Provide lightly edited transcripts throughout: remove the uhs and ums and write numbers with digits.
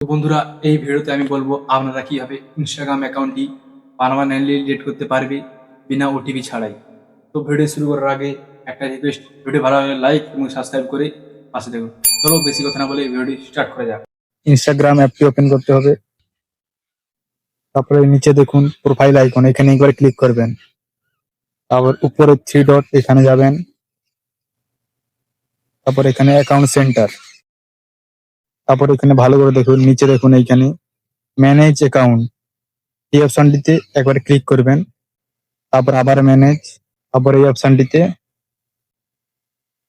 তো বন্ধুরা, এই ভিডিওতে আমি বলবো আপনারা কিভাবে ইনস্টাগ্রাম অ্যাকাউন্টটি পার্মানেন্টলি ডিলিট করতে পারবে বিনা ওটিপি ছাড়াই। তো ভিডিও শুরু করার আগে একটা রিকোয়েস্ট, ভিডিও ভালো লাগলে লাইক এবং সাবস্ক্রাইব করে পাশে দেখুন। চলো বেশি কথা না বলে ভিডিওটি স্টার্ট করা যাক। ইনস্টাগ্রাম অ্যাপটি ওপেন করতে হবে। তারপরে নিচে দেখুন প্রোফাইল আইকন, এখানে একবার ক্লিক করবেন। তারপর উপরে থ্রি ডট এখানে যাবেন। তারপর এখানে অ্যাকাউন্ট সেন্টার। তারপর এখানে ভালো করে দেখুন, নিচে দেখুন এইখানে ম্যানেজ অ্যাকাউন্ট, এই অপশনটিতে একবার ক্লিক করবেন। তারপর আবার ম্যানেজ, তারপর এই অপশনটিতে,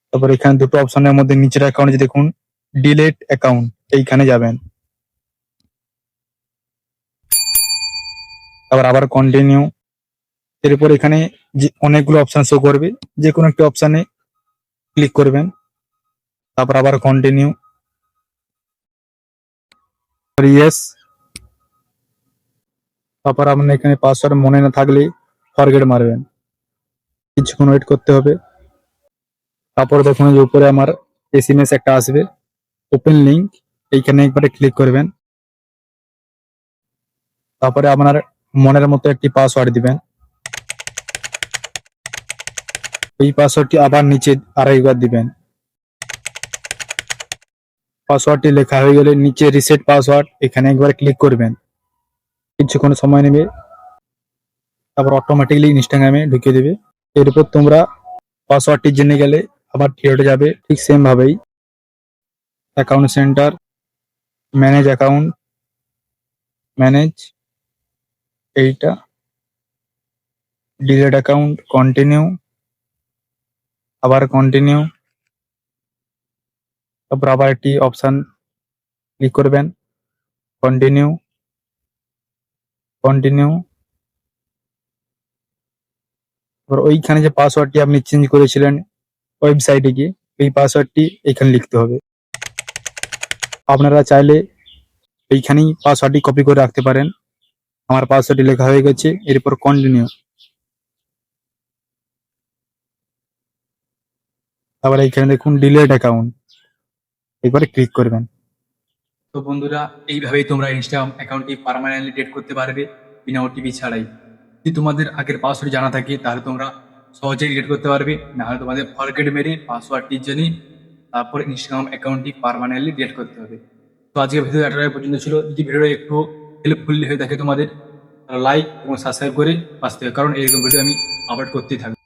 তারপর এখানে দুটো অপশনের মধ্যে নিচের অ্যাকাউন্টে দেখুন ডিলিট অ্যাকাউন্ট, এইখানে যাবেন। তারপর আবার কন্টিনিউ। এরপর এখানে যে অনেকগুলো অপশন শো করবে, যে কোনো একটা অপশনে ক্লিক করবেন। তারপর আবার কন্টিনিউ, ইয়েস। তারপর আপনার এখানে পাসওয়ার্ড মনে না থাকলে ফরগেট মারবেন। কিছুক্ষণ ওয়েট করতে হবে। তারপর দেখুন যে উপরে আমার এসএমএস একটা আসবে, ওপেন লিঙ্ক, এইখানে একবারে ক্লিক করবেন। তারপরে আপনার মনের মতো একটি পাসওয়ার্ড দিবেন। এই পাসওয়ার্ডটি আবার নিচে আরেকবার দিবেন। পাসওয়ার্ডটি লেখা হয়ে গেলে নিচে রিসেট পাসওয়ার্ড, এখানে একবার ক্লিক করবেন। কিছুক্ষণ সময় নেবে, তারপর অটোমেটিকলি ইনস্টাগ্রামে ঢুকিয়ে দেবে। এরপর তোমরা পাসওয়ার্ডটি জেনে গেলে আবার ফেরত যাবে ঠিক সেম ভাবেই। Account centre, manage account, manage এইটা, ডিলিট অ্যাকাউন্ট, কন্টিনিউ, আবার কন্টিনিউ। তারপর আবার একটি অপশন ক্লিক করবেন, কন্টিনিউ, কন্টিনিউ। এবার ওইখানে যে পাসওয়ার্ডটি আপনি চেঞ্জ করেছিলেন ওয়েবসাইটে গিয়ে, এই পাসওয়ার্ডটি এখানে লিখতে হবে। আপনারা চাইলে এইখানেই পাসওয়ার্ডটি কপি করে রাখতে পারেন। আমার পাসওয়ার্ডটি লেখা হয়ে গেছে, এরপর কন্টিনিউ। তারপর এইখানে দেখুন ডিলিট অ্যাকাউন্ট, একবারে ক্লিক করবেন। তো বন্ধুরা, এইভাবেই তোমরা ইনস্টাগ্রাম অ্যাকাউন্টটি পার্মানেন্টলি ডিলিট করতে পারবে বিনা ওটিপি ছাড়াই। যদি তোমাদের আগের পাসওয়ার্ড জানা থাকে তাহলে তোমরা সহজেই ডিলিট করতে পারবে, নাহলে তোমাদের ফরগেট মেরে পাসওয়ার্ডটি জেনে তারপর ইনস্টাগ্রাম অ্যাকাউন্টটি পার্মানেন্টলি ডিলিট করতে হবে। তো আজকের ভিডিও এতটাই পর্যন্ত ছিল। যদি ভিডিওটা একটু হেল্পফুল হয়ে থাকে তোমাদের, লাইক এবং সাবস্ক্রাইব করে পাশে থেকো, কারণ এরকম ভিডিও আমি আপলোড করতেই থাকবো।